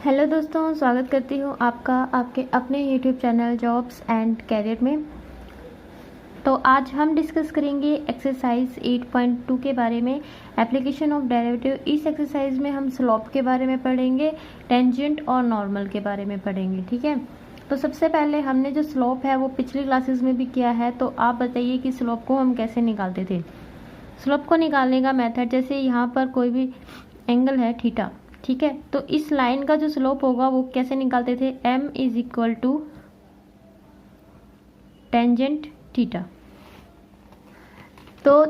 Hello दोस्तों, स्वागत करती हूँ आपका आपके अपने YouTube channel jobs and career में। तो आज हम डिस्कस करेंगे एक्सरसाइज 8.2 के बारे में, एप्लीकेशन ऑफ डेरिवेटिव। इस एक्सरसाइज में हम स्लोप के बारे में पढ़ेंगे, टेंजेंट और नॉर्मल के बारे में पढ़ेंगे। ठीक है, तो सबसे पहले हमने जो स्लोप है वो पिछली क्लासेस में भी किया है। तो आप बताइए कि स्लोप को हम कैसे निकालते थे। स्लोप को निकालने का मेथड, जैसे यहाँ पर कोई भी एंगल है थीटा, ठीक है, तो इस लाइन का जो स्लोप होगा वो कैसे निकालते थे, m is equal to tangent theta. तो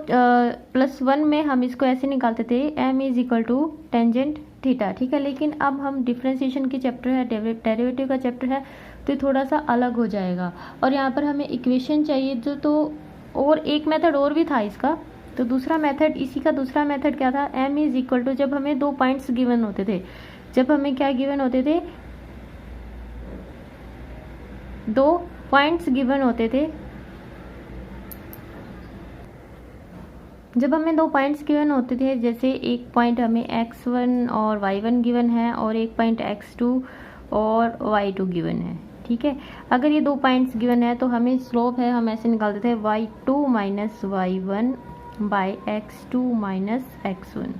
+1 में हम इसको ऐसे निकालते थे, m is equal to tangent theta. ठीक है, लेकिन अब हम डिफरेंशिएशन की चैप्टर है, डेरिवेटिव का चैप्टर है, तो ये थोड़ा सा अलग हो जाएगा और यहाँ पर हमें इक्वेशन चाहिए जो, तो और एक मेथड और भी था इसका। तो दूसरा मेथड, इसी का दूसरा मेथड क्या था, m इज इक्वल टू, जब हमें 2 पॉइंट्स गिवन होते थे, जब हमें क्या गिवन होते थे, 2 पॉइंट्स गिवन होते थे, जब हमें 2 पॉइंट्स गिवन होते थे, जैसे एक पॉइंट हमें x1 और y1 गिवन है और एक पॉइंट x2 और y2 गिवन है। ठीक है, अगर ये 2 पॉइंट्स गिवन है तो हमें स्लोप है, हम ऐसे निकालते थे y2 minus y1 bye x2 minus x1।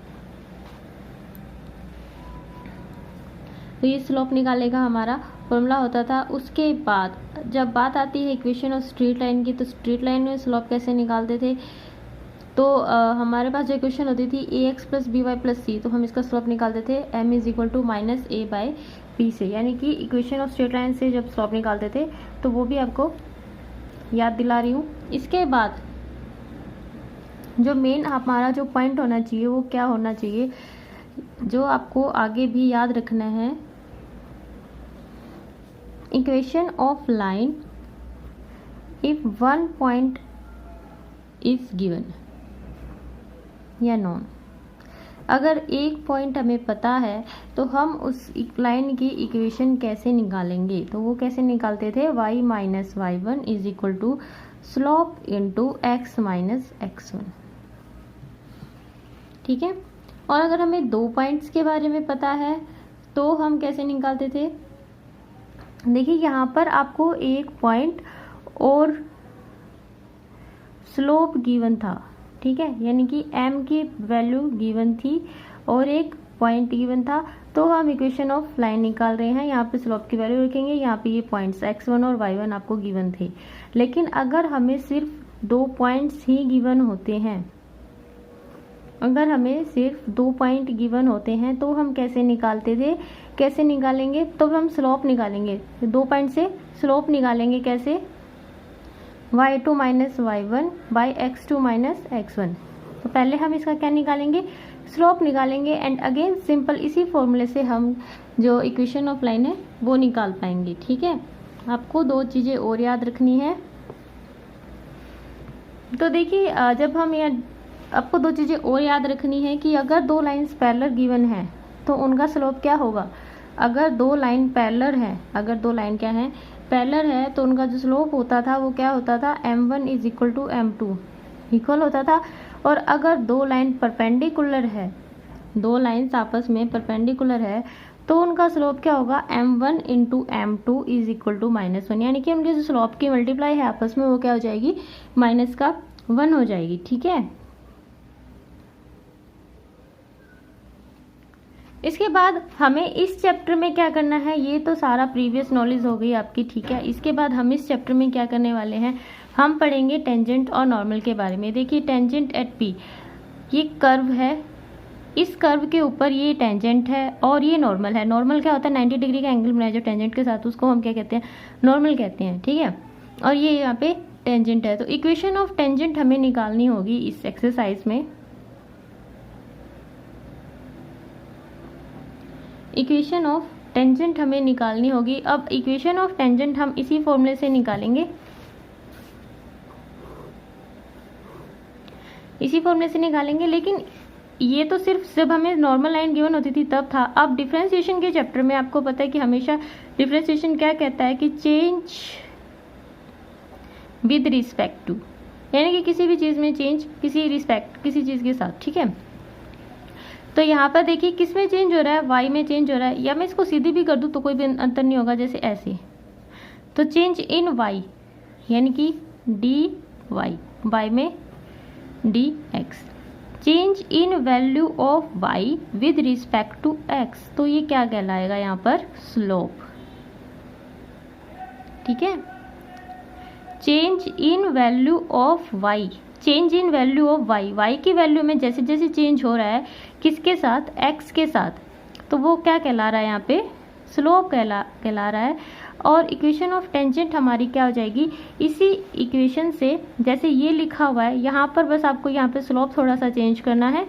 तो ये स्लोप निकालेगा हमारा फॉर्मूला होता था। उसके बाद जब बात आती है इक्वेशन ऑफ स्ट्रेट लाइन की, तो स्ट्रेट लाइन में स्लोप कैसे निकालते थे, तो हमारे पास जो इक्वेशन होती थी ax plus B Y plus C, तो हम इसका स्लोप निकालते थे m is equal to minus A by B से, यानी कि इक्वेशन ऑफ स्ट्रेट लाइन से जब स्लोप निकालते थे, तो वो भी आपको याद दिला रही हूँ। इसके बाद जो मेन हमारा जो पॉइंट होना चाहिए वो क्या होना चाहिए, जो आपको आगे भी याद रखना है, equation of line if 1 point is given या नॉन। अगर एक पॉइंट हमें पता है तो हम उस लाइन की इक्वेशन कैसे निकालेंगे, तो वो कैसे निकालते थे, y minus y1 is equal to slope into x minus x1। ठीक है, और अगर हमें 2 पॉइंट्स के बारे में पता है तो हम कैसे निकालते थे, देखिए यहाँ पर आपको एक पॉइंट और स्लोप गिवन था। ठीक है, यानी कि m की वैल्यू गिवन थी और एक पॉइंट गिवन था, तो हम इक्वेशन ऑफ लाइन निकाल रहे हैं। यहाँ पे स्लोप की वैल्यू रखेंगे, यहाँ पे ये पॉइंट्स x1 और y1 आपको गिवन थे। लेकिन अगर हमें सिर्फ 2 पॉइंट्स ही गिवन होते हैं, अगर हमें सिर्फ 2 पॉइंट गिवन होते हैं तो हम कैसे निकालते थे, कैसे निकालेंगे, तो हम स्लोप निकालेंगे, 2 पॉइंट से स्लोप निकालेंगे कैसे, y2 minus y1 by x2 minus x1। तो पहले हम इसका क्या निकालेंगे, स्लोप निकालेंगे, एंड अगेन सिंपल इसी फॉर्मूले से हम जो इक्वेशन ऑफ लाइन है वो निकाल पाएंगे। ठीक है, आपको 2 चीज़ें और याद रखनी है। तो देखिए, जब हम यहाँ, आपको 2 चीज़ें और याद रखनी है कि अगर 2 लाइन्स पैरेलल गिवन है तो उनका स्लोप क्या होगा। अगर 2 लाइन पैरेलल है, अगर 2 लाइन क्या है, पैरेलल है, तो उनका जो स्लोप होता था वो क्या होता था, m1 is equal to m2 equal होता था। और अगर 2 लाइन परपेंडिकुलर है, 2 लाइन्स आपस में परपेंडिकुलर है, तो उनका स्लोप क्या होगा, m1 into m2 is equal to -1, यानी कि उनकी जो स्लोप की मल्टीप्लाई है आपस में वो क्या हो जाएगी, -1 हो जाएगी। ठीक है, इसके बाद हमें इस चैप्टर में क्या करना है, ये तो सारा प्रीवियस नॉलेज हो गई आपकी। ठीक है, इसके बाद हम इस चैप्टर में क्या करने वाले हैं, हम पढ़ेंगे टेंजेंट और नॉर्मल के बारे में। देखिए, टेंजेंट एट P, ये कर्व है, इस कर्व के ऊपर ये टेंजेंट है और ये नॉर्मल है। नॉर्मल क्या होता है, 90 डिग्री का एंगल बनाया जो टेंजेंट के साथ, उसको हम क्या कहते हैं, नॉर्मल कहते हैं। ठीक है, और ये यहाँ पे टेंजेंट है। तो इक्वेशन ऑफ टेंजेंट हमें निकालनी होगी इस एक्सरसाइज में। इक्वेशन ऑफ टेंजेंट हमें निकालनी होगी। अब इक्वेशन ऑफ टेंजेंट हम इसी फॉर्मूले से निकालेंगे, इसी फॉर्मूले से निकालेंगे। लेकिन ये तो सिर्फ जब हमें नॉर्मल लाइन गिवन होती थी तब था। अब डिफरेंशिएशन के चैप्टर में आपको पता है कि हमेशा डिफरेंशिएशन क्या कहता है कि चेंज विद रिस्पेक्ट टू, यानी कि किसी भी चीज़ में चेंज किसी रिस्पेक्ट, किसी चीज़ के साथ। ठीक है, तो यहाँ पर देखिए किस में चेंज हो रहा है, y में चेंज हो रहा है, या मैं इसको सीधी भी कर दूँ तो कोई भी अंतर नहीं होगा, जैसे ऐसे। तो चेंज इन y यानी कि dy, y में dx, change in value of y with respect to x, तो ये क्या कहलाएगा यहाँ पर, स्लोप। ठीक है, change in value of y, change in value of y, y की वैल्यू में जैसे जैसे चेंज हो रहा है किसके साथ, x के साथ, तो वो क्या कहला रहा है यहाँ पे, स्लोप कहला रहा है। और इक्वेशन ऑफ टेंजेंट हमारी क्या हो जाएगी, इसी इक्वेशन से जैसे ये लिखा हुआ है यहाँ पर, बस आपको यहाँ पे स्लोप थोड़ा सा चेंज करना है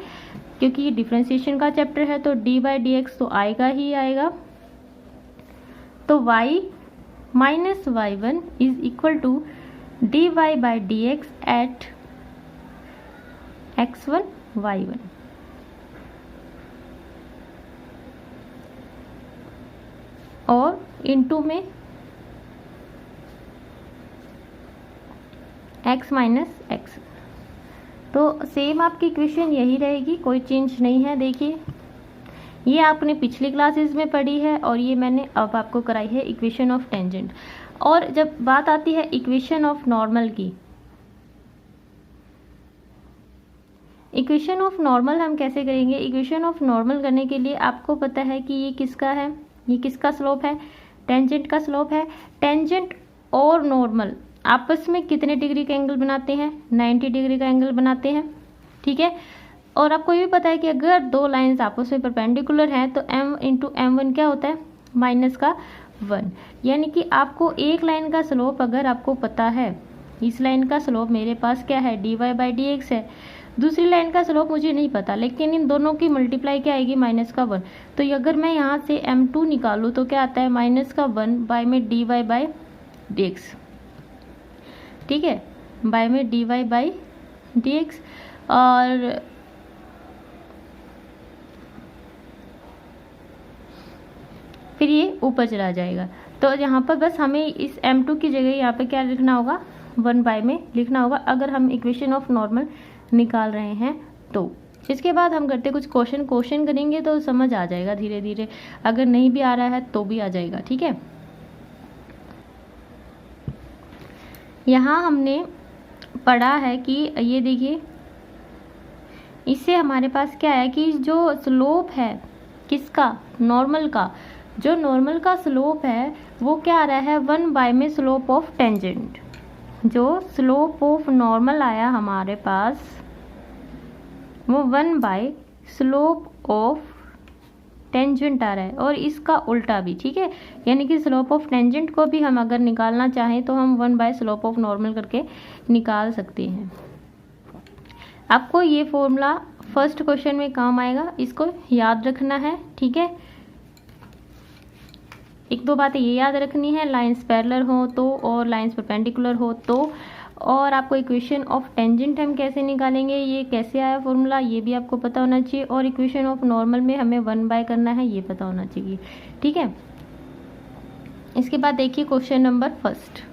क्योंकि ये डिफरेंशिएशन का चैप्टर है, तो dy dx तो आएगा ही आएगा। तो y minus y1 is equal to dy by dx at x1 y1। और इनटू में x माइनस एक्स, तो सेम आपकी इक्वेशन यही रहेगी, कोई चेंज नहीं है। देखिए ये आपने पिछली क्लासेस में पढ़ी है और ये मैंने अब आपको कराई है इक्वेशन ऑफ टेंजेंट। और जब बात आती है इक्वेशन ऑफ नॉर्मल की, इक्वेशन ऑफ नॉर्मल हम कैसे करेंगे, इक्वेशन ऑफ नॉर्मल करने के लिए आपको पता है कि ये किसका है, ये किसका स्लोप है, टेंजेंट का स्लोप है। टेंजेंट और नॉर्मल आपस में कितने डिग्री का एंगल बनाते हैं, 90 डिग्री का एंगल बनाते हैं। ठीक है, और आपको ये भी पता है कि अगर दो लाइंस आपस में परपेंडिकुलर हैं तो m इंटू m1 क्या होता है, माइनस का 1। यानी कि आपको एक लाइन का स्लोप अगर आपको पता है, इस लाइन का स्लोप मेरे पास क्या है, dy बाई dx है, दूसरी लाइन का स्लोप मुझे नहीं पता, लेकिन इन दोनों की मल्टीप्लाई क्या आएगी, माइनस का 1। तो अगर मैं यहाँ से m2 निकालूँ तो क्या आता है, माइनस का 1 बाय में dy बाई dx। ठीक है, बाय में dy बाई dx, और फिर ये ऊपर चला जाएगा। तो यहाँ पर बस हमें इस m2 की जगह यहाँ पे क्या लिखना होगा, 1 बाय में लिखना होगा, अगर हम इक्वेशन ऑफ नॉर्मल निकाल रहे हैं तो। इसके बाद हम करते कुछ क्वेश्चन करेंगे तो समझ आ जाएगा धीरे धीरे, अगर नहीं भी आ रहा है तो भी आ जाएगा। ठीक है, यहाँ हमने पढ़ा है कि ये देखिए, इससे हमारे पास क्या है कि जो स्लोप है किसका, नॉर्मल का, जो नॉर्मल का स्लोप है वो क्या आ रहा है, 1 बाय में स्लोप ऑफ टेंजेंट। जो स्लोप ऑफ नॉर्मल आया हमारे पास वो 1 बाय स्लोप ऑफ टेंजेंट आ रहा है, और इसका उल्टा भी। ठीक है, यानी कि स्लोप ऑफ टेंजेंट को भी हम अगर निकालना चाहें तो हम 1 बाय स्लोप ऑफ नॉर्मल करके निकाल सकते हैं। आपको ये फॉर्मूला फर्स्ट क्वेश्चन में काम आएगा, इसको याद रखना है। ठीक है, एक दो बातें ये याद रखनी है, लाइंस पैरेलल हो तो और लाइंस परपेंडिकुलर हो तो, और आपको इक्वेशन ऑफ टेंजेंट हम कैसे निकालेंगे, ये कैसे आया फॉर्मूला, ये भी आपको पता होना चाहिए, और इक्वेशन ऑफ नॉर्मल में हमें 1 बाय करना है ये पता होना चाहिए। ठीक है, इसके बाद देखिए question number first.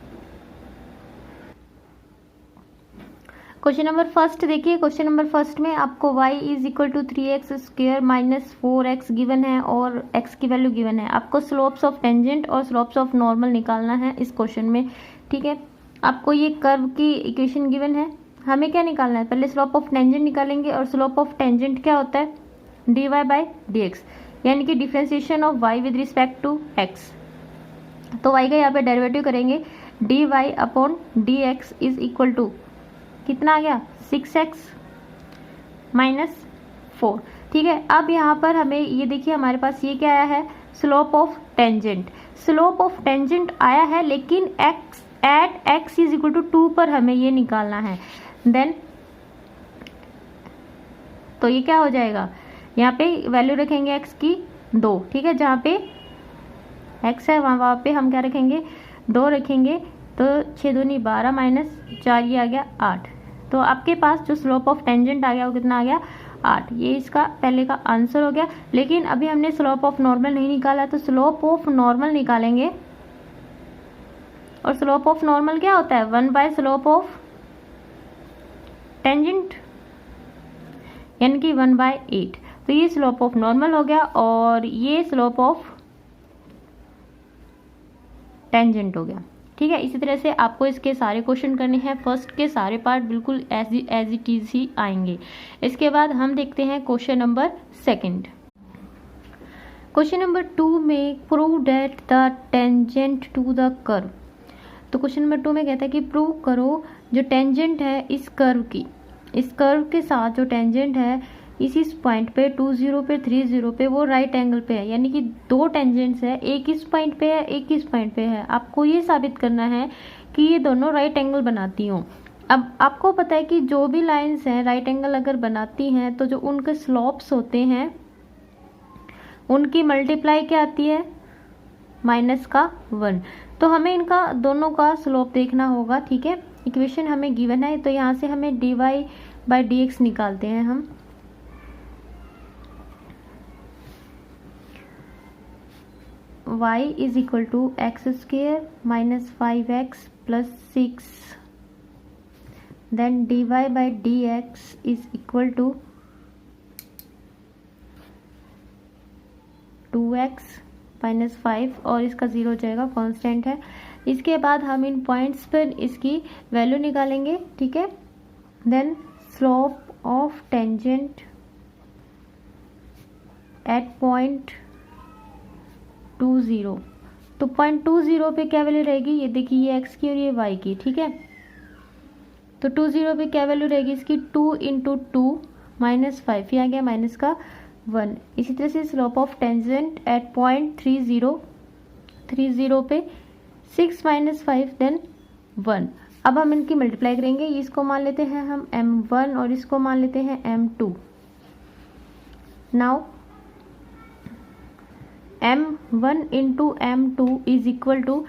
Question number first देखिए, क्वेश्चन नंबर फर्स्ट में आपको y is equal to 3x square minus 4x given है और x की वैल्यू गिवन है। आपको स्लोप्स ऑफ टेंजेंट और स्लोप्स ऑफ नॉर्मल निकालना है इस क्वेश्चन में। ठीक है, आपको ये कर्व की इक्वेशन गिवन है, हमें क्या निकालना है, पहले स्लोप ऑफ टेंजेंट निकालेंगे, और स्लोप ऑफ टेंजेंट क्या होता है, dy बाई dx, यानी कि differentiation of y with respect to x। तो y का यहाँ पे डेरिवेटिव करेंगे, dy upon dx is equal to कितना आ गया, 6x माइनस 4। ठीक है, अब यहाँ पर हमें ये देखिए हमारे पास ये क्या आया है, slope of tangent. Slope of tangent आया है, लेकिन x at x is equal to 2 पर हमें ये निकालना है। देन तो ये क्या हो जाएगा, यहाँ पे वैल्यू रखेंगे x की 2। ठीक है, जहाँ पे x है वहाँ पे हम क्या रखेंगे, 2 रखेंगे, तो 6 दूनी 12 माइनस 4 ये आ गया 8। तो आपके पास जो स्लोप ऑफ टेंजेंट आ गया वो कितना आ गया, 8। ये इसका पहले का आंसर हो गया। लेकिन अभी हमने स्लोप ऑफ नॉर्मल नहीं निकाला, तो स्लोप ऑफ नॉर्मल निकालेंगे, और स्लोप ऑफ नॉर्मल क्या होता है, 1 बाय स्लोप ऑफ टेंजेंट, यानी कि 1 बाय 8। तो ये स्लोप ऑफ नॉर्मल हो गया और ये स्लोप ऑफ टेंजेंट हो गया। ठीक है, इसी तरह से आपको इसके सारे क्वेश्चन करने हैं। फर्स्ट के सारे पार्ट बिल्कुल एज इट इज ही आएंगे। इसके बाद हम देखते हैं question number second. Question number 2 में prove that the tangent to the curve. तो क्वेश्चन नंबर 2 में कहता है कि प्रूव करो जो टेंजेंट है इस कर्व की, इस कर्व के साथ जो टेंजेंट है इस पॉइंट पे 20 पे 30 पे वो राइट एंगल पे है। यानी कि दो टेंजेंट्स है, एक इस पॉइंट पे है एक इस पॉइंट पे है। आपको ये साबित करना है कि ये दोनों राइट एंगल बनाती हों। अब आपको पता है कि जो भी लाइंस हैं राइट एंगल अगर बनाती हैं तो जो उनके स्लोप्स होते हैं उनकी मल्टीप्लाई क्या आती है, -1। तो हमें इनका दोनों का स्लोप देखना होगा। ठीक है, इक्वेशन हमें गिवन है तो यहाँ से हमें dy/dx निकालते हैं हम। y is equal to x² - 5x + 6 then dy/dx is equal to 2x - 5 और इसका 0 हो जाएगा, कांस्टेंट है। इसके बाद हम इन पॉइंट्स पर इसकी वैल्यू निकालेंगे। ठीक है, then slope of tangent at point 20। तो पॉइंट 20 पे क्या वैल्यू रहेगी, ये देखिए ये x की और ये y की। ठीक है, तो 20 पे क्या वैल्यू रहेगी इसकी, 2 × 2 - 5, ये आ गया -1। इसी तरह से slope of tangent at point 30 पे 6 - 5 देन 1। अब हम इनकी मल्टीप्लाई करेंगे, इसको मान लेते हैं हम m1 और इसको मान लेते हैं m2। Now m1 × m2 is equal to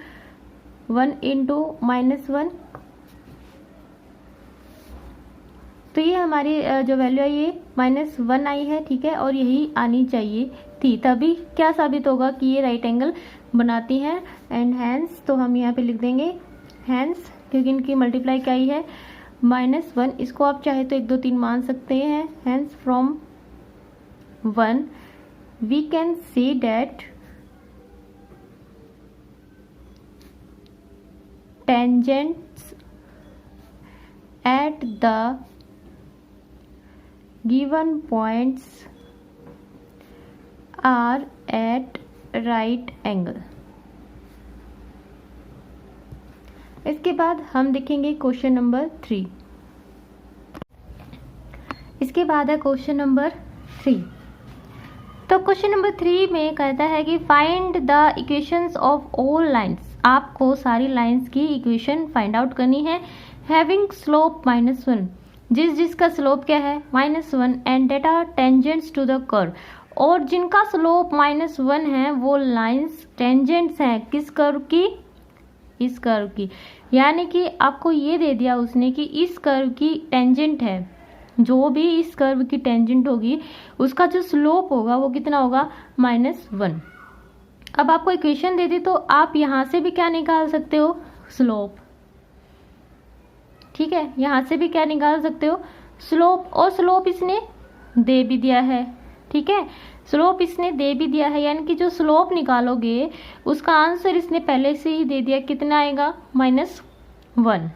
1 × -1। तो ये हमारी जो वैल्यू है ये -1 आई है। ठीक है, और यही आनी चाहिए थी, तभी क्या साबित होगा कि ये राइट एंगल बनाती हैं। एंड हैंस, तो हम यहाँ पे लिख देंगे हैंस, क्योंकि इनकी मल्टीप्लाई क्या आई है -1। इसको आप चाहे तो 1 2 3 मान सकते हैं। Hence from 1 we can say that tangents at the given points are at right angle। इसके बाद हम देखेंगे क्वेश्चन नंबर 3। इसके बाद है क्वेश्चन नंबर 3। तो क्वेश्चन नंबर 3 में कहता है कि find the equations of all lines. आपको सारी लाइंस की इक्वेशन फाइंड आउट करनी है। हैविंग स्लोप -1, जिसका स्लोप क्या है -1 and that are tangents to the curve, और जिनका स्लोप -1 है वो लाइंस टेंजेंट्स हैं किस कर्व की, इस कर्व की। यानी कि आपको ये दे दिया उसने कि इस कर्व की टेंजेंट है, जो भी इस कर्व की टेंजेंट होगी उसका जो स्लोप होगा वो कितना होगा -1। अब आपको इक्वेशन दे दी तो आप यहां से भी क्या निकाल सकते हो, स्लोप। ठीक है, यहां से भी क्या निकाल सकते हो, स्लोप। और स्लोप इसने दे भी दिया है। ठीक है, स्लोप इसने दे भी दिया है, यानी कि जो स्लोप निकालोगे उसका आंसर इसने पहले से ही दे दिया, कितना आएगा -1।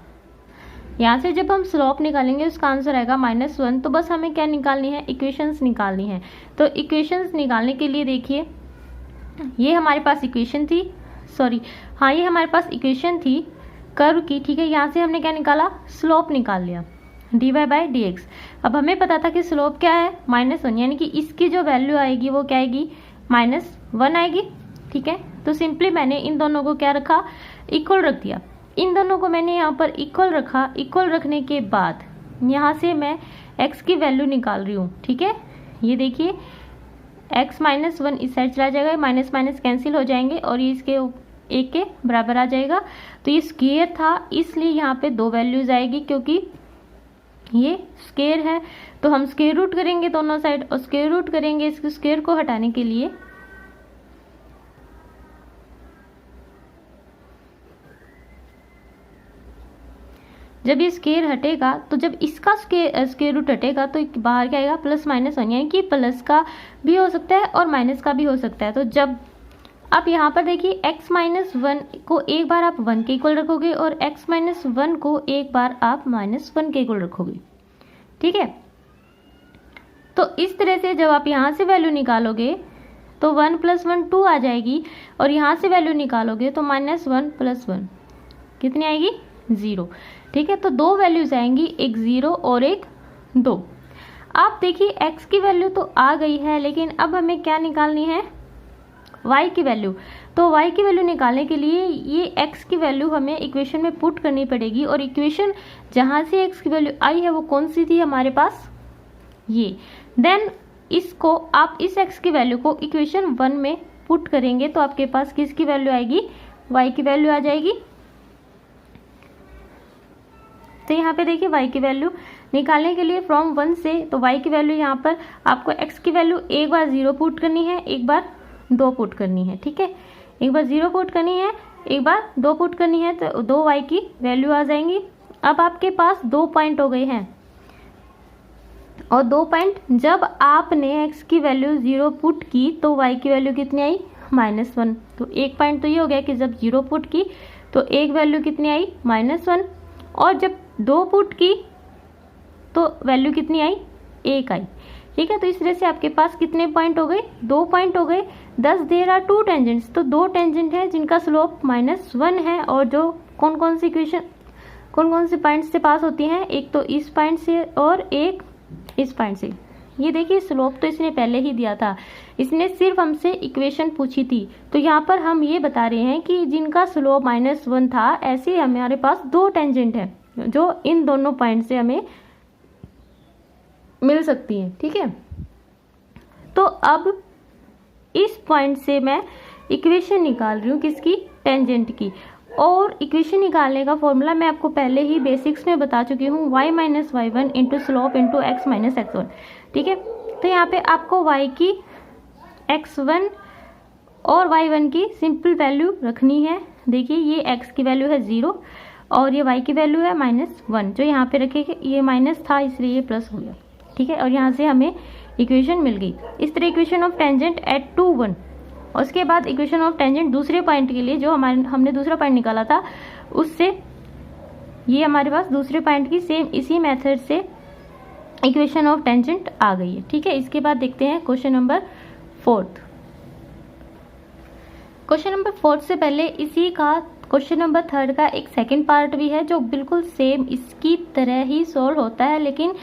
यहाँ से जब हम स्लोप निकालेंगे उसका आंसर आएगा -1। तो बस हमें क्या निकालनी है, इक्वेशंस निकालनी है। तो इक्वेशंस निकालने के लिए देखिए ये हमारे पास इक्वेशन थी, ये हमारे पास इक्वेशन थी कर्व की। ठीक है, यहाँ से हमने क्या निकाला, स्लोप निकाल लिया, dy/dx। अब हमें पता था कि स्लोप क्या है -1, यानी कि इसकी जो वैल्यू आएगी वो क्या आएगी -1 आएगी। ठीक है, तो सिंपली मैंने इन दोनों को क्या रखा, इक्वल रख दिया। इन दोनों को मैंने यहाँ पर इक्वल रखा। इक्वल रखने के बाद यहाँ से मैं x की वैल्यू निकाल रही हूँ। ठीक है, ये देखिए x -1 इस साइड चला जाएगा, माइनस माइनस कैंसिल हो जाएंगे और ये इसके एक के बराबर आ जाएगा। तो ये स्क्वायर था इसलिए यहाँ पे 2 वैल्यूज आएगी, क्योंकि ये स्क्वायर है। तो हम स्क्वायर रूट करेंगे दोनों साइड, और स्क्वायर रूट करेंगे इसके स्क्वायर को हटाने के लिए। जब ये स्क्वायर हटेगा तो जब इसका स्क्वायर रूट हटेगा तो बाहर क्या आएगा, +-1, यानी कि प्लस का भी हो सकता है और माइनस का भी हो सकता है। तो जब अब यहाँ पर देखिए x-1 को एक बार आप 1 के इक्वल रखोगे और x-1 को एक बार आप -1 के इक्वल रखोगे, ठीक है। तो इस तरह से जब आप यहाँ से वैल्यू निकालोगे तो 1 + 1 2 आ जाएगी और यहाँ से वैल्यू निकालोगे तो -1 + 1 कितनी आएगी, 0, ठीक है। तो दो वैल्यूज आएंगी, एक 0 और एक 2। आप देखिए x की वैल्यू तो आ गई है, लेकिन अब हमें क्या निकालनी है, y की वैल्यू। तो y की वैल्यू निकालने के लिए ये x की वैल्यू हमें इक्वेशन में पुट करनी पड़ेगी और इक्वेशन जहाँ से x की वैल्यू आई है वो कौन सी थी हमारे पास, ये। देन इसको आप इस x की वैल्यू को इक्वेशन 1 में पुट करेंगे तो आपके पास किसकी वैल्यू आएगी, y की वैल्यू आ जाएगी। तो यहाँ पे देखिए y की वैल्यू निकालने के लिए फ्रॉम 1 से, तो y की वैल्यू यहाँ पर आपको x की वैल्यू एक बार 0 पुट करनी है, एक बार 2 पुट करनी है, ठीक है। एक बार 0 पुट करनी है, एक बार 2 पुट करनी है, तो 2 y की वैल्यू आ जाएंगी। अब आपके पास 2 पॉइंट हो गए हैं और 2 पॉइंट जब आपने x की वैल्यू 0 पुट की तो y की वैल्यू कितनी आई, -1। तो एक पॉइंट तो ये हो गया कि जब 0 पुट की तो एक वैल्यू कितनी आई, -1, और जब 2 पुट की तो वैल्यू कितनी आई, 1 आई, ठीक है। तो इस तरह से आपके पास कितने पॉइंट हो गए, 2 पॉइंट हो गए। दस देयर आर 2 टेंजेंट्स, तो 2 टेंजेंट है जिनका स्लोप -1 है और जो कौन कौन सी इक्वेशन कौन कौन से पॉइंट से पास होती हैं, एक तो इस पॉइंट से और एक इस पॉइंट से। ये देखिए स्लोप तो इसने पहले ही दिया था, इसने सिर्फ हमसे इक्वेशन पूछी थी। तो यहाँ पर हम ये बता रहे हैं कि जिनका स्लोप -1 था, ऐसे हमारे पास 2 टेंजेंट है जो इन दोनों पॉइंट से हमें मिल सकती है, ठीक है। तो अब इस पॉइंट से मैं इक्वेशन निकाल रही हूँ किसकी, टेंजेंट की। और इक्वेशन निकालने का फॉर्मूला मैं आपको पहले ही बेसिक्स में बता चुकी हूँ, y - y1 into slope into x - x1, ठीक है। तो यहाँ पे आपको y की x1 और y1 की सिंपल वैल्यू रखनी है। देखिए ये x की वैल्यू है 0 और ये y की वैल्यू है -1, जो यहाँ पे रखेंगे, ये माइनस था इसलिए ये प्लस हो गया, ठीक है। और यहाँ से हमें इक्वेशन मिल गई। इस तरह इक्वेशन ऑफ टेंजेंट एट 2 1, और उसके बाद इक्वेशन ऑफ टेंजेंट दूसरे पॉइंट के लिए जो हमने दूसरा पॉइंट निकाला था, उससे ये हमारे पास दूसरे पॉइंट की सेम इसी मेथड से इक्वेशन ऑफ टेंजेंट आ गई है, ठीक है। इसके बाद देखते हैं क्वेश्चन नंबर 4। क्वेश्चन नंबर 4 से पहले इसी का क्वेश्चन नंबर 3 का एक सेकंड पार्ट भी है जो बिल्कुल सेम इसकी तरह ही सोल्व होता है, लेकिन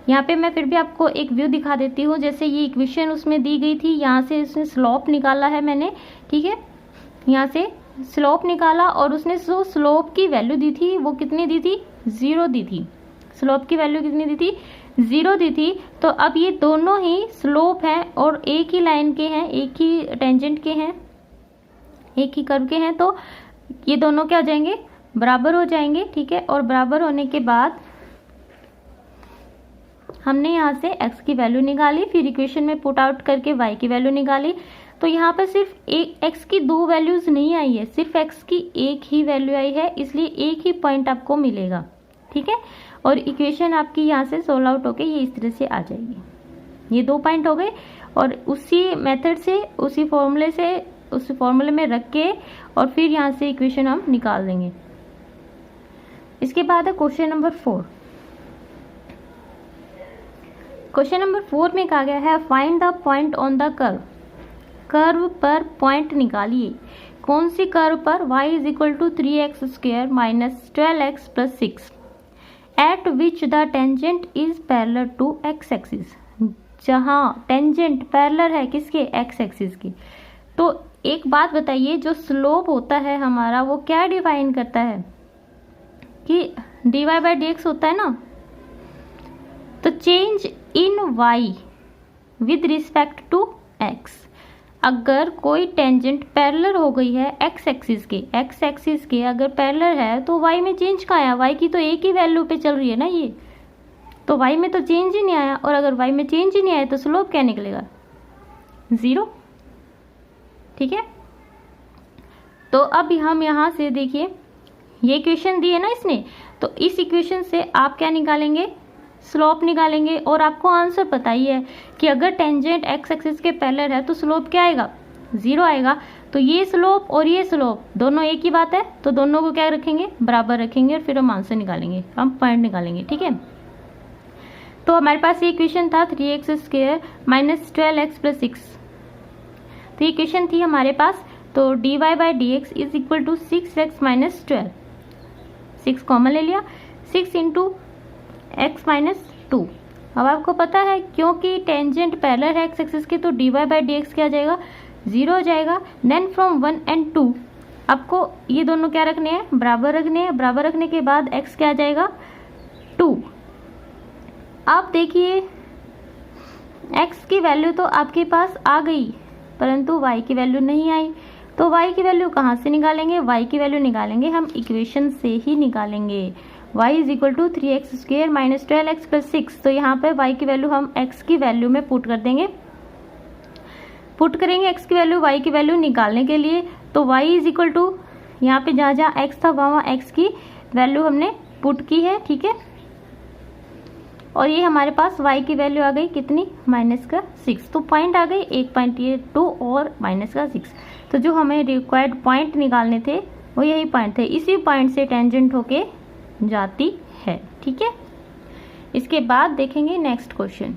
यहाँ पे मैं फिर भी आपको एक व्यू दिखा देती हूँ। जैसे ये इक्वेशन उसमें दी गई थी, यहाँ से इसने स्लोप निकाला है मैंने, ठीक है। यहाँ से स्लोप निकाला और उसने जो स्लोप की वैल्यू दी थी वो कितनी दी थी, 0 दी थी। स्लोप की वैल्यू कितनी दी थी, 0 दी थी। तो अब ये दोनों ही स्लोप हैं और एक ही लाइन के हैं, एक ही टेंजेंट के हैं, एक ही कर्व के हैं, तो ये दोनों क्या हो जाएंगे, बराबर हो जाएंगे, ठीक है। और बराबर होने के बाद हमने यहाँ से x की वैल्यू निकाली, फिर इक्वेशन में पुट आउट करके y की वैल्यू निकाली। तो यहाँ पर सिर्फ एक x की 2 वैल्यूज नहीं आई है, सिर्फ x की एक ही वैल्यू आई है, इसलिए एक ही पॉइंट आपको मिलेगा, ठीक है। और इक्वेशन आपकी यहाँ से सोल्व आउट होके ये इस तरह से आ जाएगी। ये 2 पॉइंट हो गए और उसी मेथड से उसी फॉर्मूले में रख के और फिर यहाँ से इक्वेशन हम निकाल देंगे। इसके बाद है क्वेश्चन नंबर 4। क्वेश्चन नंबर 4 में कहा गया है find the point on the curve. Curve पर पॉइंट निकालिए। कौन सी कर्व पर, y = 3x² - 12x + 6 at which the tangent is parallel to x axis. जहाँ टेंजेंट पैरेलल है किसके, x एक्सिस की। तो एक बात बताइए, जो स्लोप होता है हमारा वो क्या डिफाइन करता है कि dy/dx होता है ना। तो change in y with respect to x। अगर कोई टेंजेंट पैरेलल हो गई है x एक्सिस के अगर पैरेलल है तो y में चेंज कहाँ आया, y की तो एक ही वैल्यू पे चल रही है ना ये, तो y में तो चेंज ही नहीं आया। और अगर y में चेंज ही नहीं आया तो स्लोप क्या निकलेगा, 0, ठीक है। तो अब हम यहाँ से देखिए, ये इक्वेशन दी है ना इसने, तो इस इक्वेशन से आप क्या निकालेंगे, स्लोप निकालेंगे। और आपको आंसर पता ही है कि अगर टेंजेंट एक्स एक्सिस के पैरेलल है तो स्लोप क्या आएगा, 0 आएगा। तो ये स्लोप और ये स्लोप दोनों एक ही बात है, तो दोनों को क्या रखेंगे, बराबर रखेंगे, और फिर हम आंसर निकालेंगे, हम पॉइंट निकालेंगे। ठीक है, तो हमारे पास ये इक्वेशन था 3x² माइनस 12x प्लस 6, तो ये इक्वेशन थी हमारे पास। तो dy by D x is equal to 6x minus 12, 6 common ले लिया, 6 इंटू x माइनस 2। अब आपको पता है क्योंकि टेंजेंट पैरेलल है एक्स एक्सिस के, तो dy बाई डी एक्स क्या आ जाएगा, 0 हो जाएगा। देन फ्रॉम 1 एंड 2 आपको ये दोनों क्या रखने हैं, बराबर रखने हैं। बराबर रखने के बाद x क्या आ जाएगा, 2। आप देखिए x की वैल्यू तो आपके पास आ गई, परंतु y की वैल्यू नहीं आई। तो y की वैल्यू कहाँ से निकालेंगे, y की वैल्यू निकालेंगे हम इक्वेशन से ही निकालेंगे। y is equal to 3x² minus 12x plus 6। तो यहाँ पे y की वैल्यू हम x की वैल्यू में पुट कर देंगे, पुट करेंगे x की वैल्यू y की वैल्यू निकालने के लिए। तो y इज इक्वल टू यहाँ पे जहाँ जहाँ x था वहाँ x की वैल्यू हमने पुट की है। ठीक है, और ये हमारे पास y की वैल्यू आ गई कितनी, -6। तो पॉइंट आ गई 1.2 और -6। तो जो हमें रिक्वायर्ड पॉइंट निकालने थे वो यही पॉइंट थे, इसी पॉइंट से टेंजेंट होके जाती है। ठीक है, इसके बाद देखेंगे नेक्स्ट क्वेश्चन।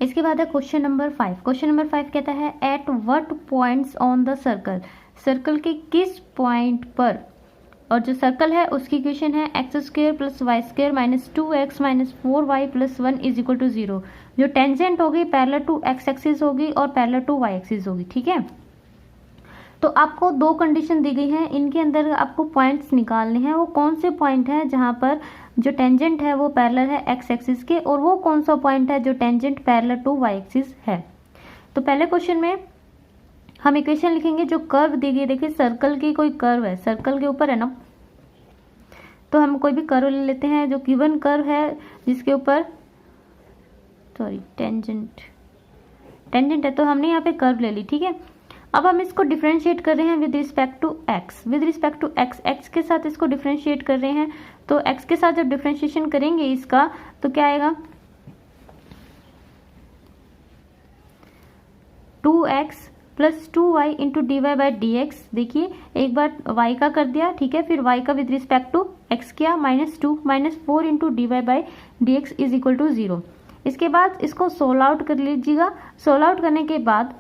इसके बाद है क्वेश्चन नंबर 5। क्वेश्चन नंबर 5 कहता है at what points on the circle, circle के किस पॉइंट पर, और जो सर्कल है उसकी इक्वेशन है x² plus y² minus 2x minus 4y plus 1 is equal to 0। जो टेंजेंट होगी पैरेलल टू x एक्सिस होगी और पैरेलल टू y एक्सिस होगी। ठीक है, तो आपको दो कंडीशन दी गई हैं, इनके अंदर आपको पॉइंट्स निकालने हैं। वो कौन से पॉइंट हैं जहां पर जो टेंजेंट है वो पैरेलल है x एक्सिस के, और वो कौन सा पॉइंट है जो tangent parallel to y axis है। तो पहले क्वेश्चन में हम इक्वेशन लिखेंगे, जो कर्व दी गई, देखिए सर्कल की कोई कर्व है, सर्कल के ऊपर है ना, तो हम कोई भी कर्व ले लेते हैं जो गिवन कर्व है जिसके ऊपर टेंजेंट है, तो हमने यहाँ पे कर्व ले ली। ठीक है, अब हम इसको डिफरेंशिएट कर रहे हैं with respect to x, with respect to x के साथ इसको डिफरेंशिएट कर रहे हैं। तो x के साथ जब डिफरेंशिएशन करेंगे इसका तो क्या आएगा, 2x plus 2y into d Y by D x. देखिए एक बार y का कर दिया, ठीक है, फिर y का विद रिस्पेक्ट टू x किया, -2 minus 4 into d Y by D x is equal to 0। इसके बाद इसको सोल्व आउट कर लीजिएगा। सोल्व आउट करने के बाद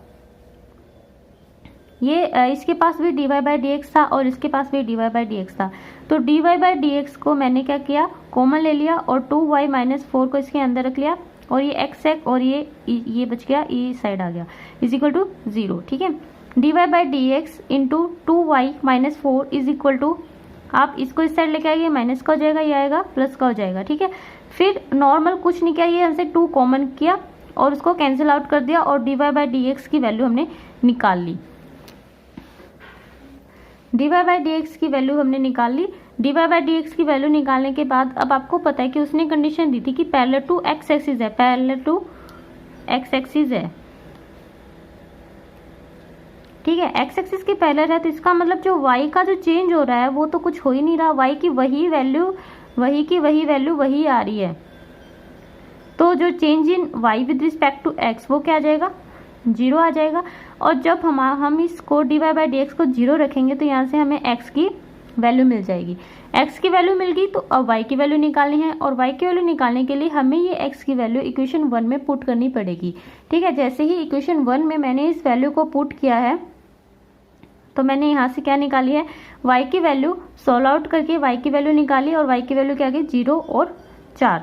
ये इसके पास भी d Y by D x था और इसके पास भी d Y by D x था, तो d Y by D x को मैंने क्या किया, कॉमन ले लिया और 2y माइनस 4 को इसके अंदर रख लिया, और ये x है और ये बच गया, ये साइड आ गया, इज इक्वल टू 0। ठीक है, d Y by D x into 2y minus 4 is equal to, आप इसको इस साइड लेके आइए, माइनस का हो जाएगा, ये आएगा प्लस का हो जाएगा। ठीक है, फिर नॉर्मल कुछ नहीं किया, ये हमसे 2 कॉमन किया और उसको कैंसिल आउट कर दिया और D Y by D x की वैल्यू हमने निकाल ली। D Y by D x की वैल्यू हमने निकाल ली। D Y by D x की वैल्यू निकालने के बाद अब आपको पता है कि उसने कंडीशन दी थी कि पैरेलल टू एक्स एक्सिस है, पैरेलल टू एक्स एक्सिस है। ठीक है, एक्स एक्सिस की पैरेलल है, तो इसका मतलब जो y का जो चेंज हो रहा है वो तो कुछ हो ही नहीं रहा, y की वही वैल्यू वही आ रही है। तो जो change in y with respect to x वो क्या आ जाएगा, 0 आ जाएगा। और जब हम इसको d Y by D x को 0 रखेंगे तो यहाँ से हमें x की वैल्यू मिल जाएगी। x की वैल्यू मिल गई तो अब y की वैल्यू निकालनी है, और y की वैल्यू निकालने के लिए हमें ये x की वैल्यू इक्वेशन 1 में पुट करनी पड़ेगी। ठीक है, जैसे ही इक्वेशन 1 में मैंने इस वैल्यू को पुट किया है तो मैंने यहाँ से क्या निकाली है, y की वैल्यू सोल्व आउट करके y की वैल्यू निकाली, और y की वैल्यू क्या आ गई, 0 और 4।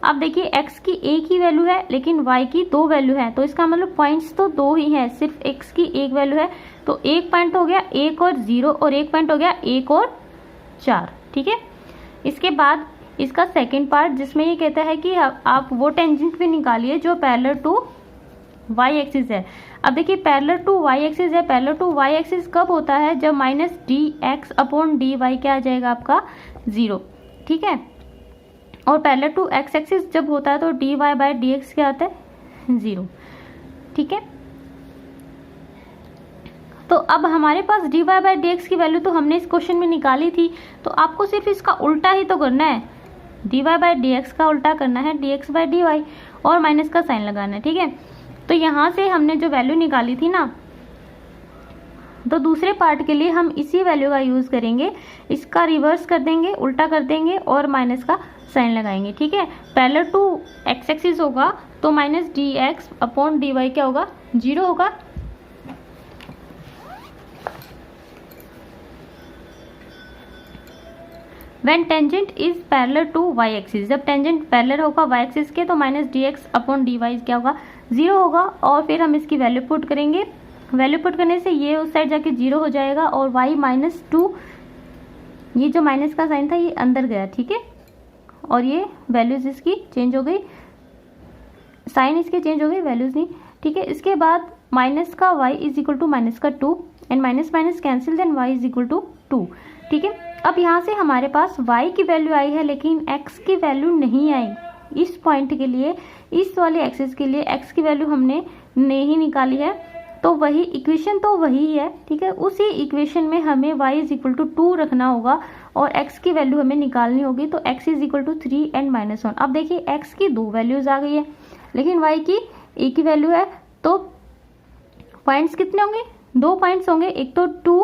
अब देखिए x की एक ही वैल्यू है लेकिन y की 2 वैल्यू है, तो इसका मतलब पॉइंट्स तो 2 ही हैं, सिर्फ x की एक वैल्यू है, तो एक पॉइंट हो गया 1 और 0, और एक पॉइंट हो गया 1 और 4। ठीक है, इसके बाद इसका सेकंड पार्ट जिसमें ये कहता है कि आप वो टेंजेंट भी निकालिए जो पैरेलल टू y एक्सिस है। अब देखिए पैरेलल टू y एक्सिस है, पैरेलल टू y एक्सिस कब होता है, जब minus d x upon d y क्या आ जाएगा आपका, 0। ठीक है, और पैरेलल टू x एक्सिस जब होता है तो d Y by D x क्या आता है, 0। ठीक है, तो अब हमारे पास dy बाई डी एक्स की वैल्यू तो हमने इस क्वेश्चन में निकाली थी, तो आपको सिर्फ इसका उल्टा ही तो करना है, dy बाई डी एक्स का उल्टा करना है dx बाई dy और माइनस का साइन लगाना है, ठीक है। तो यहाँ से हमने जो वैल्यू निकाली थी ना, तो दूसरे पार्ट के लिए हम इसी वैल्यू का यूज करेंगे, इसका रिवर्स कर देंगे, उल्टा कर देंगे और माइनस का साइन लगाएंगे, ठीक है। पैरेलल टू एक्स एक्सिस होगा तो minus d x upon d y क्या होगा, 0 होगा। When tangent is parallel to y axis, जब टेंजेंट पैरेलल होगा y एक्सिस के तो minus d x upon d y क्या होगा, 0 होगा। और फिर हम इसकी वैल्यू पुट करेंगे, वैल्यू पुट करने से ये उस साइड जाके 0 हो जाएगा और y माइनस 2, ये जो माइनस का साइन था ये अंदर गया, ठीक है। और ये वैल्यूज इसकी चेंज हो गई, साइन इसके चेंज हो गई, वैल्यूज नहीं, ठीक है। इसके बाद माइनस का y is equal to minus का 2 and minus minus cancel, then y is equal to 2, ठीक है। अब यहाँ से हमारे पास y की वैल्यू आई है लेकिन x की वैल्यू नहीं आई। इस पॉइंट के लिए, इस वाले एक्सिस के लिए x की वैल्यू हमने नहीं निकाली है, तो वही इक्वेशन तो वही है, ठीक है। उसी इक्वेशन में हमें y इज इक्वल टू 2 रखना होगा और x की वैल्यू हमें निकालनी होगी, तो x is equal to 3 and minus 1। अब देखिए x की 2 वैल्यूज आ गई है लेकिन y की एक ही वैल्यू है, तो पॉइंट्स कितने होंगे, 2 पॉइंट्स होंगे, एक तो 2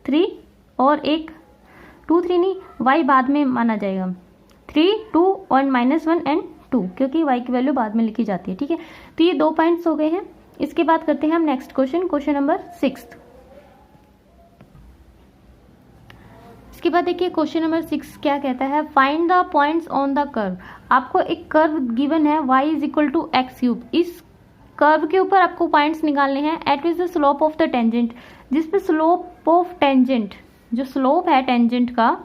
3 और एक 2 3 नहीं, y बाद में माना जाएगा, 3 2 और माइनस 1 एंड 2, क्योंकि y की वैल्यू बाद में लिखी जाती है, ठीक है। तो ये 2 पॉइंट्स हो गए हैं। इसके बाद करते हैं हम नेक्स्ट क्वेश्चन, क्वेश्चन नंबर 6। इसके बाद देखिए क्वेश्चन नंबर 6 क्या कहता है, find the points on the curve. आपको एक कर्व गिवन है y is equal to x cube, इस कर्व के ऊपर आपको पॉइंट्स निकालने हैं। At which the slope of the tangent, जिस पे स्लोप ऑफ टेंजेंट, जो स्लोप है टेंजेंट का,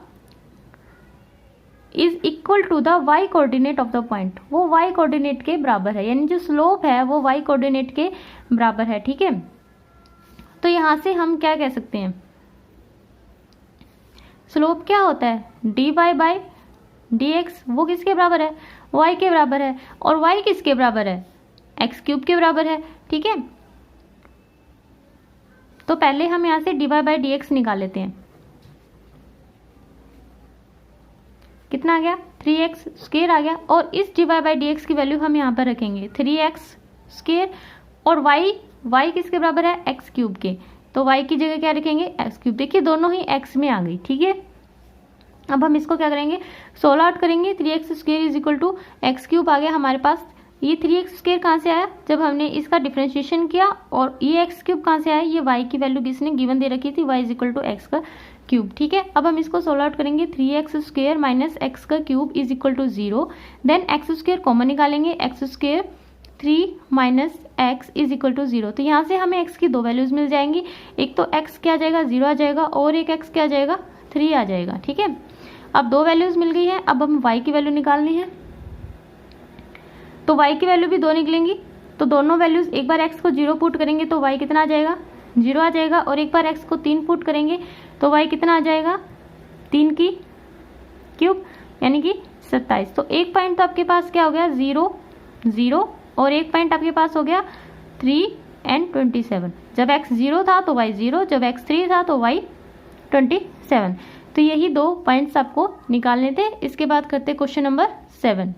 is equal to the y coordinate of the point, वो y कोऑर्डिनेट के बराबर है, यानी जो स्लोप है वो y कोऑर्डिनेट के बराबर है, ठीक है। तो यहां से हम क्या कह सकते हैं, स्लोप क्या होता है, dy बाई dx, वो किसके बराबर है, y के बराबर है, और y किसके बराबर है, एक्स क्यूब के बराबर है, ठीक है। तो पहले हम यहां से dy बाई dx निकाल लेते हैं, कितना आ गया, 3x स्क्वायर आ गया, और इस dy बाई dx की वैल्यू हम यहाँ पर रखेंगे 3x स्क्वायर, और y किसके बराबर है, x क्यूब के, तो y की जगह क्या रखेंगे, x क्यूब। देखिए दोनों ही x में आ गई, ठीक है। अब हम इसको क्या करेंगे, सोल्व आउट करेंगे, 3x square is equal to x cube आ गया हमारे पास। ये 3x स्क्वायर कहाँ से आया, जब हमने इसका डिफरेंशिएशन किया, और ये एक्स क्यूब कहाँ से आया, ये y की वैल्यू किसने गिवन दे रखी थी, y is equal to X का क्यूब, ठीक है। अब हम इसको सोल्व आउट करेंगे, 3x स्क्वायर माइनस एक्स का cube is equal to 0, then X square common निकालेंगे, X square 3 minus X is equal to 0। तो यहाँ से हमें x की 2 वैल्यूज मिल जाएंगी, एक तो x क्या आ जाएगा, 0 आ जाएगा, और एक x क्या आ जाएगा, 3 आ जाएगा, ठीक है। अब 2 वैल्यूज मिल गई है, अब हम y की वैल्यू निकालनी है, तो y की वैल्यू भी 2 निकलेंगी। तो दोनों वैल्यूज, एक बार x को 0 पुट करेंगे तो y कितना आ जाएगा, 0 आ जाएगा, और एक बार x को 3 पुट करेंगे तो y कितना आ जाएगा, 3 की क्यूब यानी कि 27। तो एक पॉइंट तो आपके पास क्या हो गया, 0 0, और एक पॉइंट आपके पास हो गया 3 एंड 27। जब x 0 था तो y 0, जब x 3 था तो y 27। तो यही 2 पॉइंट्स आपको निकालने थे। इसके बाद करते क्वेश्चन नंबर 7।